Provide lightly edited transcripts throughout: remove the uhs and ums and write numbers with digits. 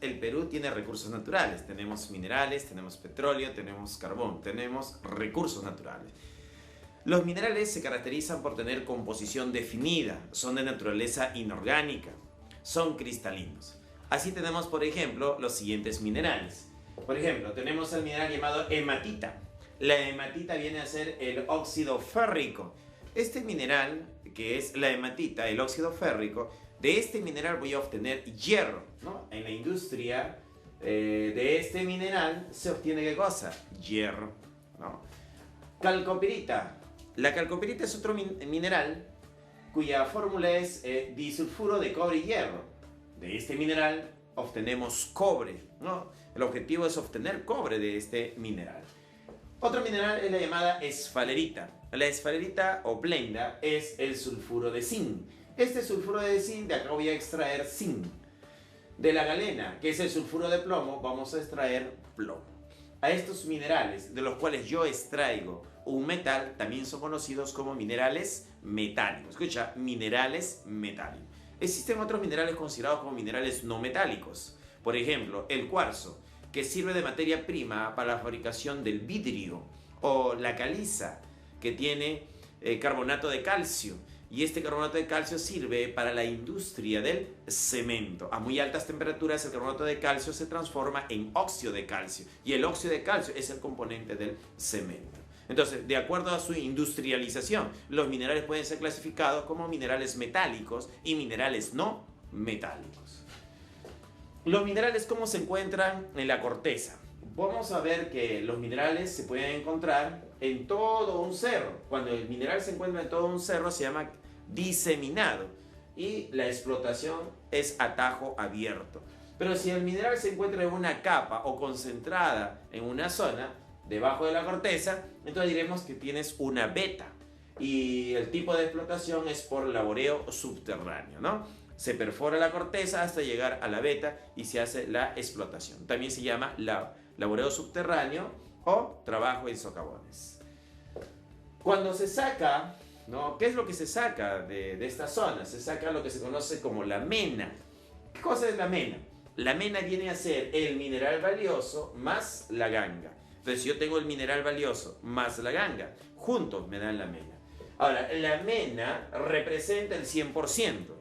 el Perú tiene recursos naturales. Tenemos minerales, tenemos petróleo, tenemos carbón, tenemos recursos naturales. Los minerales se caracterizan por tener composición definida, son de naturaleza inorgánica, son cristalinos. Así tenemos, por ejemplo, los siguientes minerales. Por ejemplo, tenemos el mineral llamado hematita. La hematita viene a ser el óxido férrico. Este mineral, que es la hematita, el óxido férrico, de este mineral voy a obtener hierro, ¿no? En la industria de este mineral se obtiene ¿qué cosa? Hierro, ¿no? Calcopirita. La calcopirita es otro mineral cuya fórmula es disulfuro de cobre y hierro. De este mineral obtenemos cobre, ¿no? El objetivo es obtener cobre de este mineral. Otro mineral es la llamada esfalerita. La esfalerita o blenda es el sulfuro de zinc. Este sulfuro de zinc, de acá voy a extraer zinc. De la galena, que es el sulfuro de plomo, vamos a extraer plomo. A estos minerales, de los cuales yo extraigo un metal, también son conocidos como minerales metálicos. Escucha, minerales metálicos. Existen otros minerales considerados como minerales no metálicos. Por ejemplo, el cuarzo, que sirve de materia prima para la fabricación del vidrio, o la caliza, que tiene carbonato de calcio, y este carbonato de calcio sirve para la industria del cemento. A muy altas temperaturas el carbonato de calcio se transforma en óxido de calcio, y el óxido de calcio es el componente del cemento. Entonces, de acuerdo a su industrialización, los minerales pueden ser clasificados como minerales metálicos y minerales no metálicos. Los minerales, ¿cómo se encuentran en la corteza? Vamos a ver que los minerales se pueden encontrar en todo un cerro. Cuando el mineral se encuentra en todo un cerro se llama diseminado y la explotación es a tajo abierto. Pero si el mineral se encuentra en una capa o concentrada en una zona debajo de la corteza, entonces diremos que tienes una veta y el tipo de explotación es por laboreo subterráneo, ¿no? Se perfora la corteza hasta llegar a la veta y se hace la explotación. También se llama laboreo subterráneo o trabajo en socavones. Cuando se saca, ¿no? ¿Qué es lo que se saca de esta zona? Se saca lo que se conoce como la mena. ¿Qué cosa es la mena? La mena viene a ser el mineral valioso más la ganga. Entonces, si yo tengo el mineral valioso más la ganga, juntos me dan la mena. Ahora, la mena representa el 100%.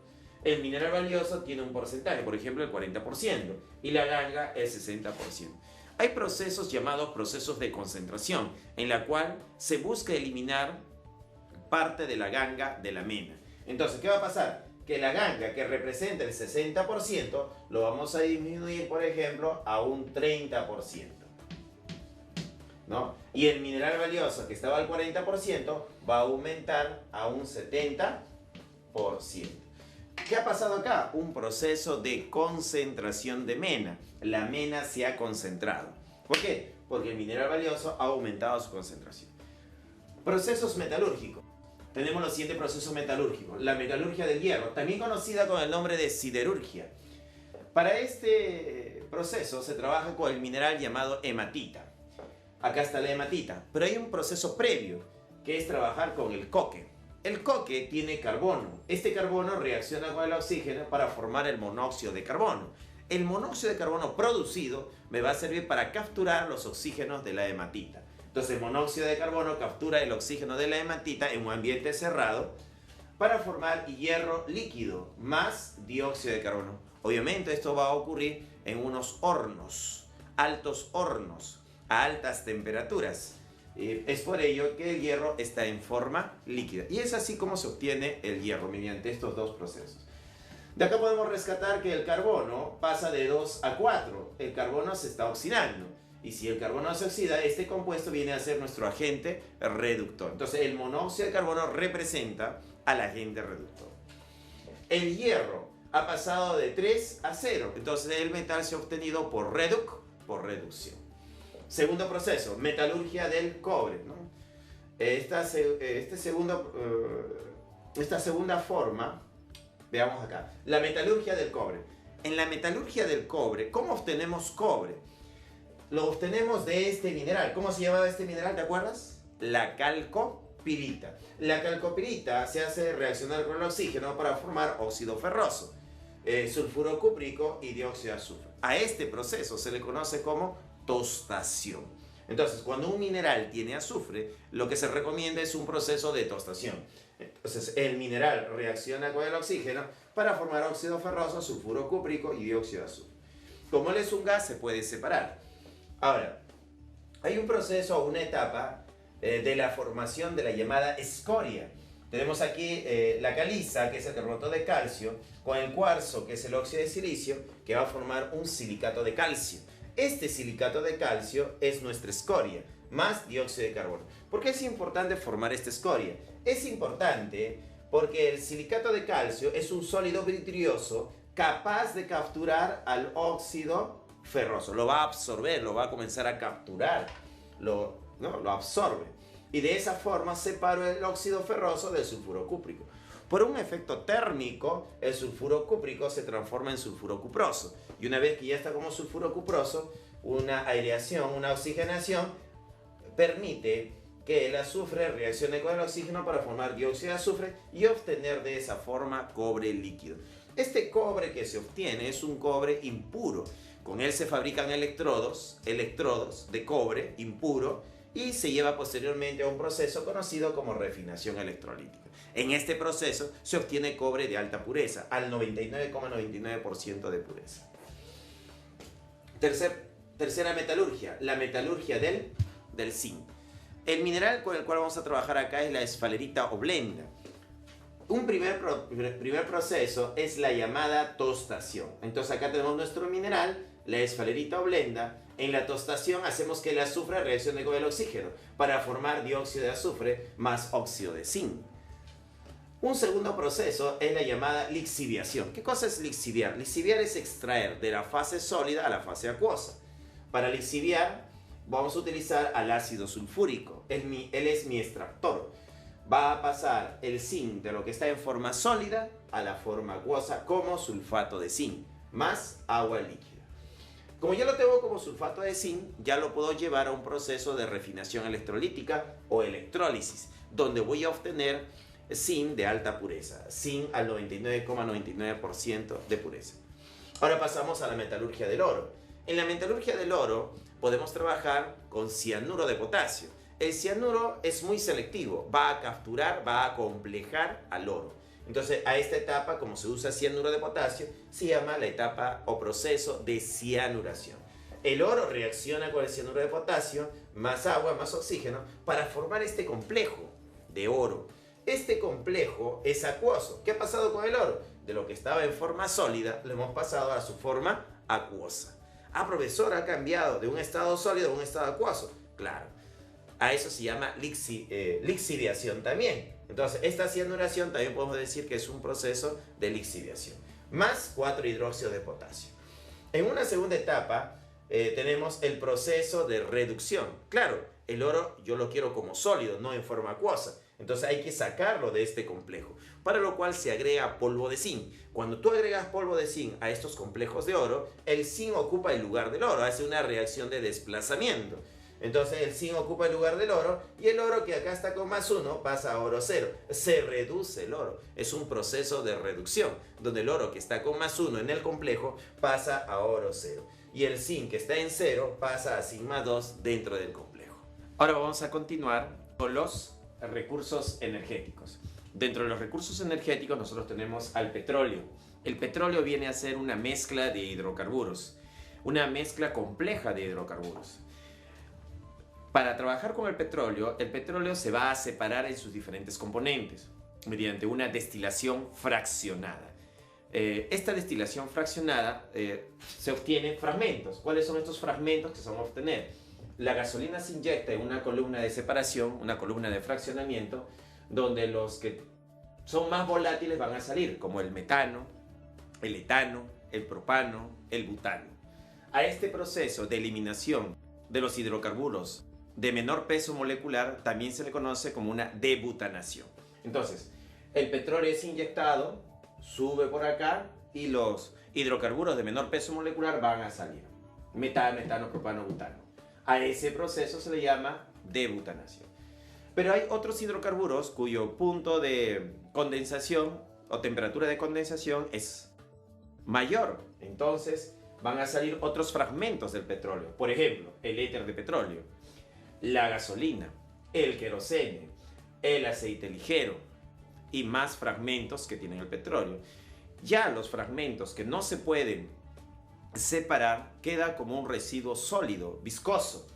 El mineral valioso tiene un porcentaje, por ejemplo el 40%, y la ganga el 60%. Hay procesos llamados procesos de concentración, en la cual se busca eliminar parte de la ganga de la mena. Entonces, ¿qué va a pasar? Que la ganga, que representa el 60%, lo vamos a disminuir, por ejemplo, a un 30%. ¿No? Y el mineral valioso, que estaba al 40%, va a aumentar a un 70%. ¿Qué ha pasado acá? Un proceso de concentración de mena. La mena se ha concentrado. ¿Por qué? Porque el mineral valioso ha aumentado su concentración. Procesos metalúrgicos. Tenemos los siguientes procesos metalúrgicos. La metalurgia del hierro, también conocida con el nombre de siderurgia. Para este proceso se trabaja con el mineral llamado hematita. Acá está la hematita, pero hay un proceso previo, que es trabajar con el coque. El coque tiene carbono. Este carbono reacciona con el oxígeno para formar el monóxido de carbono. El monóxido de carbono producido me va a servir para capturar los oxígenos de la hematita. Entonces el monóxido de carbono captura el oxígeno de la hematita en un ambiente cerrado para formar hierro líquido más dióxido de carbono. Obviamente esto va a ocurrir en unos hornos, altos hornos, a altas temperaturas. Es por ello que el hierro está en forma líquida. Y es así como se obtiene el hierro, mediante estos dos procesos. De acá podemos rescatar que el carbono pasa de 2 a 4. El carbono se está oxidando. Y si el carbono se oxida, este compuesto viene a ser nuestro agente reductor. Entonces el monóxido de carbono representa al agente reductor. El hierro ha pasado de 3 a 0. Entonces el metal se ha obtenido por reducción. Segundo proceso, metalurgia del cobre, ¿no? Esta segunda forma, veamos acá, la metalurgia del cobre. En la metalurgia del cobre, ¿cómo obtenemos cobre? Lo obtenemos de este mineral. ¿Cómo se llamaba este mineral? ¿Te acuerdas? La calcopirita. La calcopirita se hace reaccionar con el oxígeno para formar óxido ferroso, sulfuro cúprico y dióxido de azufre. A este proceso se le conoce como tostación. Entonces, cuando un mineral tiene azufre, lo que se recomienda es un proceso de tostación. Entonces, el mineral reacciona con el oxígeno para formar óxido ferroso, sulfuro cúprico y dióxido de azufre. Como él es un gas, se puede separar. Ahora, hay un proceso o una etapa de la formación de la llamada escoria. Tenemos aquí la caliza, que es el carbonato de calcio, con el cuarzo, que es el óxido de silicio, que va a formar un silicato de calcio. Este silicato de calcio es nuestra escoria, más dióxido de carbono. ¿Por qué es importante formar esta escoria? Es importante porque el silicato de calcio es un sólido vidrioso capaz de capturar al óxido ferroso. Lo va a absorber, lo va a comenzar a capturar, lo absorbe. Y de esa forma separo el óxido ferroso del sulfuro cúprico. Por un efecto térmico, el sulfuro cúprico se transforma en sulfuro cuproso. Y una vez que ya está como sulfuro cuproso, una aireación, una oxigenación, permite que el azufre reaccione con el oxígeno para formar dióxido de azufre y obtener de esa forma cobre líquido. Este cobre que se obtiene es un cobre impuro. Con él se fabrican electrodos de cobre impuro y se lleva posteriormente a un proceso conocido como refinación electrolítica. En este proceso se obtiene cobre de alta pureza, al 99,99% de pureza. Tercera metalurgia, la metalurgia del zinc. El mineral con el cual vamos a trabajar acá es la esfalerita oblenda. Un primer proceso es la llamada tostación. Entonces acá tenemos nuestro mineral, la esfalerita oblenda. En la tostación hacemos que el azufre reaccione con el oxígeno para formar dióxido de azufre más óxido de zinc. Un segundo proceso es la llamada lixiviación. ¿Qué cosa es lixiviar? Lixiviar es extraer de la fase sólida a la fase acuosa. Para lixiviar vamos a utilizar al ácido sulfúrico. Él es mi extractor. Va a pasar el zinc de lo que está en forma sólida a la forma acuosa como sulfato de zinc, más agua líquida. Como yo lo tengo como sulfato de zinc, ya lo puedo llevar a un proceso de refinación electrolítica o electrólisis, donde voy a obtener zinc de alta pureza, zinc al 99,99% de pureza. Ahora pasamos a la metalurgia del oro. En la metalurgia del oro podemos trabajar con cianuro de potasio. El cianuro es muy selectivo, va a capturar, va a complejar al oro. Entonces, a esta etapa, como se usa cianuro de potasio, se llama la etapa o proceso de cianuración. El oro reacciona con el cianuro de potasio, más agua, más oxígeno, para formar este complejo de oro. Este complejo es acuoso. ¿Qué ha pasado con el oro? De lo que estaba en forma sólida, lo hemos pasado a su forma acuosa. Ah, profesor, ha cambiado de un estado sólido a un estado acuoso. Claro. A eso se llama lixiviación también. Entonces, esta cianuración también podemos decir que es un proceso de lixiviación. Más 4 hidróxido de potasio. En una segunda etapa tenemos el proceso de reducción. Claro, el oro yo lo quiero como sólido, no en forma acuosa. Entonces hay que sacarlo de este complejo, para lo cual se agrega polvo de zinc. Cuando tú agregas polvo de zinc a estos complejos de oro, el zinc ocupa el lugar del oro, hace una reacción de desplazamiento. Entonces el zinc ocupa el lugar del oro y el oro que acá está con +1 pasa a oro 0. Se reduce el oro. Es un proceso de reducción, donde el oro que está con +1 en el complejo pasa a oro 0. Y el zinc que está en 0 pasa a zinc +2 dentro del complejo. Ahora vamos a continuar con los recursos energéticos. Dentro de los recursos energéticos nosotros tenemos al petróleo. El petróleo viene a ser una mezcla de hidrocarburos, una mezcla compleja de hidrocarburos. Para trabajar con el petróleo se va a separar en sus diferentes componentes mediante una destilación fraccionada. Esta destilación fraccionada se obtiene fragmentos. ¿Cuáles son estos fragmentos que se van a obtener? La gasolina se inyecta en una columna de separación, una columna de fraccionamiento, donde los que son más volátiles van a salir, como el metano, el etano, el propano, el butano. A este proceso de eliminación de los hidrocarburos de menor peso molecular también se le conoce como una debutanación. Entonces, el petróleo es inyectado, sube por acá y los hidrocarburos de menor peso molecular van a salir. Metano, etano, propano, butano. A ese proceso se le llama debutanación. Pero hay otros hidrocarburos cuyo punto de condensación o temperatura de condensación es mayor. Entonces van a salir otros fragmentos del petróleo. Por ejemplo, el éter de petróleo, la gasolina, el querosene, el aceite ligero y más fragmentos que tiene el petróleo. Ya los fragmentos que no se pueden separar queda como un residuo sólido, viscoso,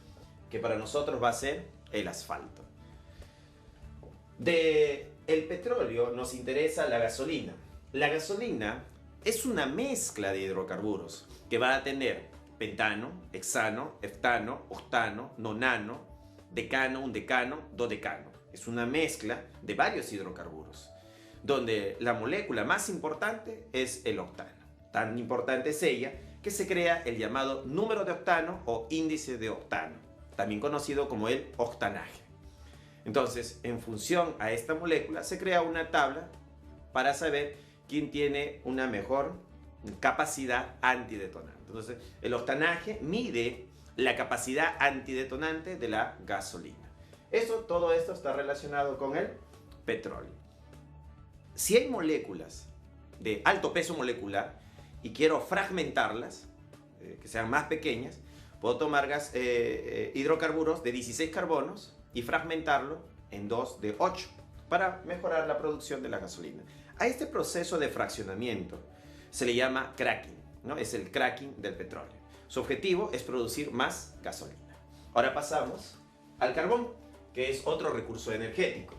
que para nosotros va a ser el asfalto. De el petróleo nos interesa la gasolina. La gasolina es una mezcla de hidrocarburos que va a tener pentano, hexano, heftano, octano, nonano, decano, undecano, dodecano. Es una mezcla de varios hidrocarburos, donde la molécula más importante es el octano. Tan importante es ella que se crea el llamado número de octano o índice de octano, también conocido como el octanaje. Entonces, en función a esta molécula, se crea una tabla para saber quién tiene una mejor capacidad antidetonante. Entonces, el octanaje mide la capacidad antidetonante de la gasolina. Todo esto está relacionado con el petróleo. Si hay moléculas de alto peso molecular y quiero fragmentarlas, que sean más pequeñas, puedo tomar hidrocarburos de 16 carbonos y fragmentarlo en 2 de 8 para mejorar la producción de la gasolina. A este proceso de fraccionamiento se le llama cracking, ¿no? Es el cracking del petróleo. Su objetivo es producir más gasolina. Ahora pasamos al carbón, que es otro recurso energético.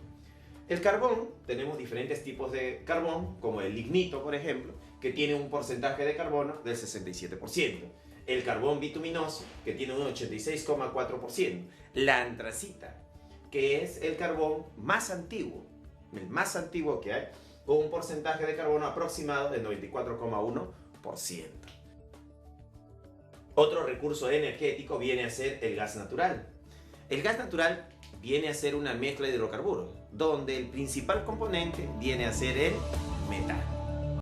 El carbón, tenemos diferentes tipos de carbón, como el lignito, por ejemplo, que tiene un porcentaje de carbono del 67%. El carbón bituminoso, que tiene un 86,4%. La antracita, que es el carbón más antiguo, el más antiguo que hay, con un porcentaje de carbono aproximado del 94,1%. Otro recurso energético viene a ser el gas natural. El gas natural viene a ser una mezcla de hidrocarburos, donde el principal componente viene a ser el metano.